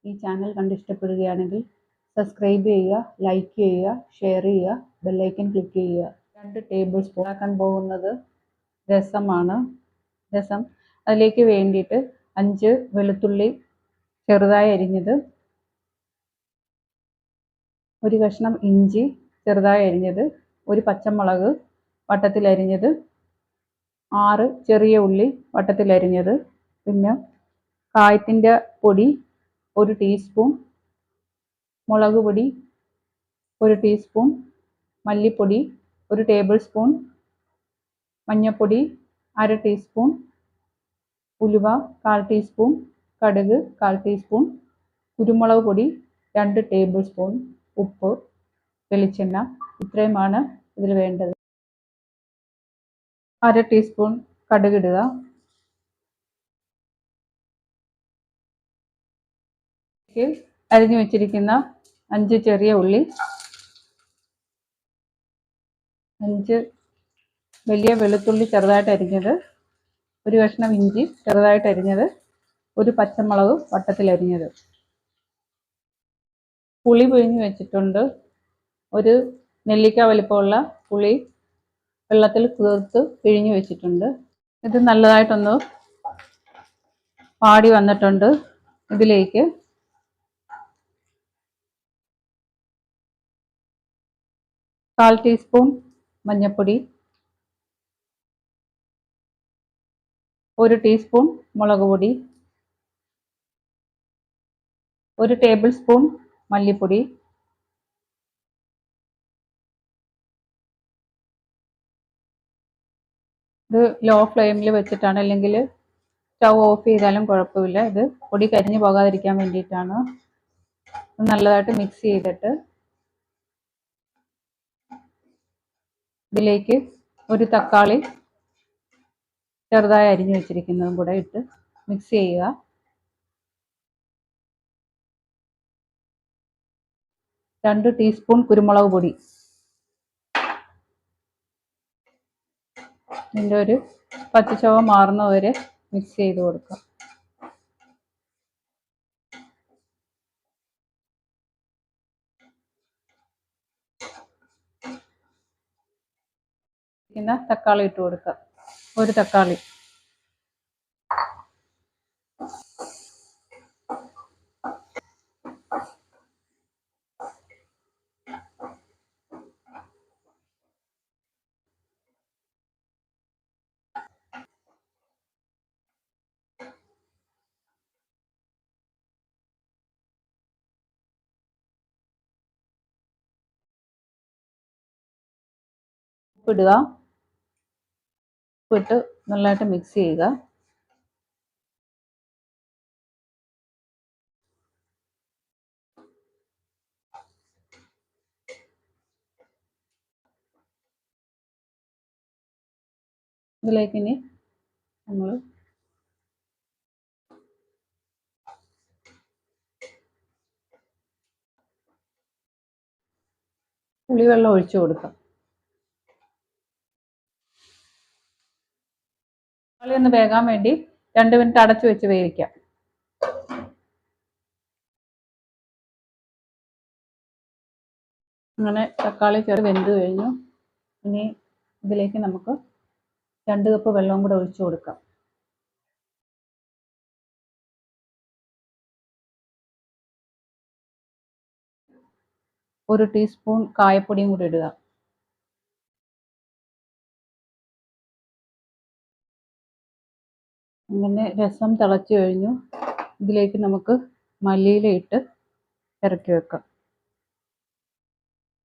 ഈ ചാനൽ കണ്ട് ഇഷ്ടപ്പെടുകയാണെങ്കിൽ സബ്സ്ക്രൈബ് ചെയ്യുക, ലൈക്ക് ചെയ്യുക, ഷെയർ ചെയ്യുക, ബെല്ലൈക്കൻ ക്ലിക്ക് ചെയ്യുക. 2 ടേബിൾ സ്പൂൺ ആക്കാൻ പോകുന്നത് രസമാണ്. രസം അതിലേക്ക് വേണ്ടിയിട്ട് 5 വെളുത്തുള്ളി ചെറുതായി അരിഞ്ഞത്, 1 കഷ്ണം ഇഞ്ചി ചെറുതായി അരിഞ്ഞത്, 1 പച്ചമുളക് വട്ടത്തിൽ അരിഞ്ഞത്, 6 ചെറിയ ഉള്ളി വട്ടത്തിൽ അരിഞ്ഞത്, പിന്നെ കായത്തിൻ്റെ പൊടി 1 ടീസ്പൂൺ, മുളക് പൊടി 1 ടീസ്പൂൺ, മല്ലിപ്പൊടി 1 ടേബിൾ സ്പൂൺ, മഞ്ഞൾപ്പൊടി 1/2 ടീസ്പൂൺ, ഉലുവ 1/4 ടീസ്പൂൺ, കടുക് 1/4 ടീസ്പൂൺ, കുരുമുളക് പൊടി 2 ടേബിൾ സ്പൂൺ, ഉപ്പ്, വെളിച്ചെണ്ണ. ഇത്രയുമാണ് ഇതിൽ വേണ്ടത്. 1/2 ടീസ്പൂൺ കടുക് ഇടുക. അരിഞ്ഞു വെച്ചിരിക്കുന്ന 5 ചെറിയ ഉള്ളി, 5 വലിയ വെളുത്തുള്ളി ചെറുതായിട്ട് അരിഞ്ഞത്, 1 കഷ്ണം ഇഞ്ചി ചെറുതായിട്ട് അരിഞ്ഞത്, 1 പച്ചമുളക് വട്ടത്തിൽ അരിഞ്ഞത്. പുളി പിഴിഞ്ഞ് വെച്ചിട്ടുണ്ട്. 1 നെല്ലിക്ക വലിപ്പമുള്ള പുളി വെള്ളത്തിൽ കുതിർത്ത് പിഴിഞ്ഞ് വെച്ചിട്ടുണ്ട്. ഇത് നല്ലതായിട്ടൊന്ന് വാടി വന്നിട്ടുണ്ട്. ഇതിലേക്ക് കാൽ ടീസ്പൂൺ മഞ്ഞൾപ്പൊടി, 1 ടീസ്പൂൺ മുളക് പൊടി, 1 ടേബിൾ സ്പൂൺ മല്ലിപ്പൊടി, ഇത് ലോ ഫ്ലെയിമിൽ വെച്ചിട്ടാണ്, അല്ലെങ്കിൽ സ്റ്റൗ ഓഫ് ചെയ്താലും കുഴപ്പമില്ല. ഇത് പൊടി കരിഞ്ഞു പോകാതിരിക്കാൻ വേണ്ടിയിട്ടാണ്. നല്ലതായിട്ട് മിക്സ് ചെയ്തിട്ട് ഇതിലേക്ക് 1 തക്കാളി ചെറുതായി അരിഞ്ഞു വെച്ചിരിക്കുന്നതും കൂടെ ഇട്ട് മിക്സ് ചെയ്യുക. രണ്ട് ടീസ്പൂൺ കുരുമുളക് പൊടി. ഇതിൻ്റെ ഒരു പച്ചച്ചുവ മാറുന്നവരെ മിക്സ് ചെയ്ത് കൊടുക്കാം. പിന്നെ തക്കാളി ഇട്ട് കൊടുക്കാം. 1 തക്കാളി. ഉപ്പിടുക. ഉപ്പിട്ട് നല്ലതായിട്ട് മിക്സ് ചെയ്യുക. ഇതിലേക്ക് ഇനി നമ്മൾ പുളിവെള്ളം ഒഴിച്ചു കൊടുക്കാം. തക്കാളി ഒന്ന് വേകാൻ വേണ്ടി 2 മിനിറ്റ് അടച്ചു വെച്ച് വേവിക്കാം. അങ്ങനെ തക്കാളി വെന്ത് കഴിഞ്ഞു. ഇനി ഇതിലേക്ക് നമുക്ക് 2 കപ്പ് വെള്ളവും കൂടെ ഒഴിച്ചു കൊടുക്കാം. ഒരു ടീസ്പൂൺ കായപ്പൊടിയും കൂടി ഇടുക. അങ്ങനെ രസം തിളച്ചു കഴിഞ്ഞു. ഇതിലേക്ക് നമുക്ക് മല്ലിയില ഇട്ട് ഇറക്കി വെക്കാം.